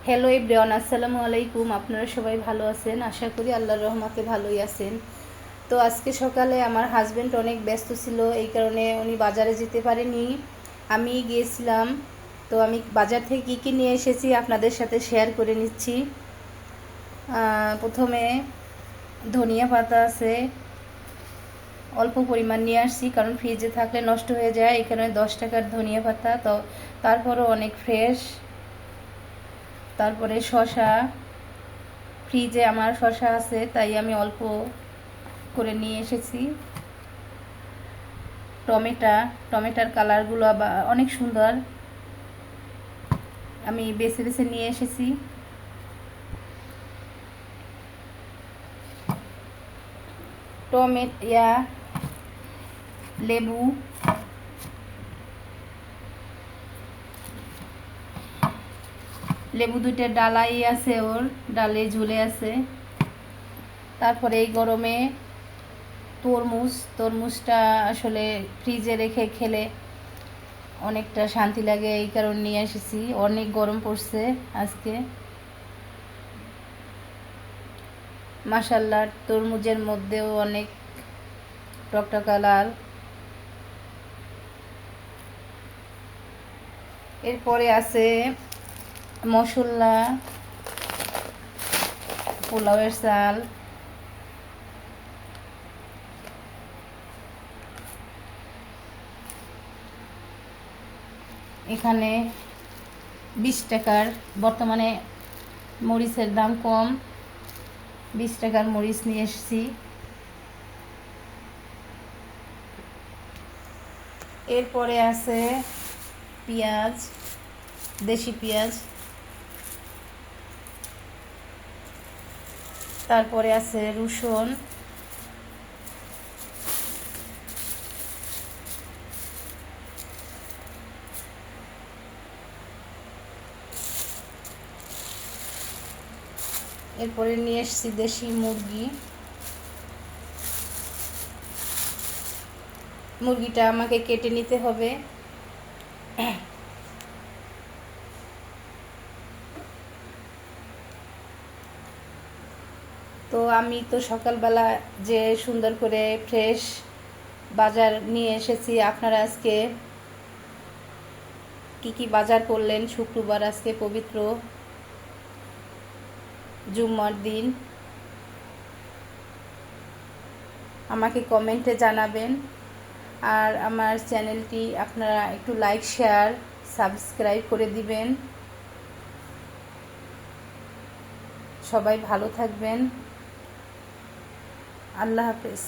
Hello everyone, আসসালামু আলাইকুম। আপনারা সবাই ভালো আছেন? আশা করি আল্লাহর রহমতে ভালোই আছেন। তো আজকে সকালে আমার হাজব্যান্ড অনেক ব্যস্ত ছিল, এই কারণে উনি বাজারে যেতে পারেনি, আমি গিয়েছিলাম। তো আমি বাজার থেকে কী কী নিয়ে এসেছি আপনাদের সাথে শেয়ার করে নিচ্ছি। প্রথমে ধনিয়া পাতা আছে, অল্প পরিমাণ নিয়ে আসছি, কারণ ফ্রিজে থাকলে নষ্ট হয়ে যায়। এখানে 10 টাকার ধনিয়া পাতা, তো তারপরও অনেক ফ্রেশ। তারপরে শসা, ফ্রিজে আমার শসা আছে, তাই আমি অল্প করে নিয়ে এসেছি। টমেটার কালারগুলো অনেক সুন্দর, আমি বেছে বেছে নিয়ে এসেছি। লেবু, লেবু দুইটা ডালাই আছে, ওর ডালে ঝুলে আছে। তারপরে এই গরমে তরমুজটা আসলে ফ্রিজে রেখে খেলে অনেকটা শান্তি লাগে, এই কারণে নিয়ে এসেছি। অনেক গরম পড়ছে আজকে। মাশাআল্লাহ, তরমুজের মধ্যেও অনেক টকটকা লাল। এরপরে আছে মশলা, পোলাওয়ের চাল, এখানে 20 টাকার, বর্তমানে মরিচের দাম কম, 20 টাকার মরিচ নিয়ে এসেছি। এরপরে আছে পেঁয়াজ, দেশি পেঁয়াজ। তারপরে আছে রসুন, এরপরে নিয়ে এসেছি দেশি মুরগি। মুরগিটা আমাকে কেটে নিতে হবে। তো আমি তো সকালবেলা যে সুন্দর করে ফ্রেশ বাজার নিয়ে এসেছি। আপনারা আজকে কি কি বাজার করলেন? শুক্রবার, আজকে পবিত্র জুম্মার দিন। আমাকে কমেন্টে জানাবেন। আর আমার চ্যানেলটি আপনারা একটু লাইক, শেয়ার, সাবস্ক্রাইব করে দিবেন। সবাই ভালো থাকবেন। আল্লাহ হাফেজ।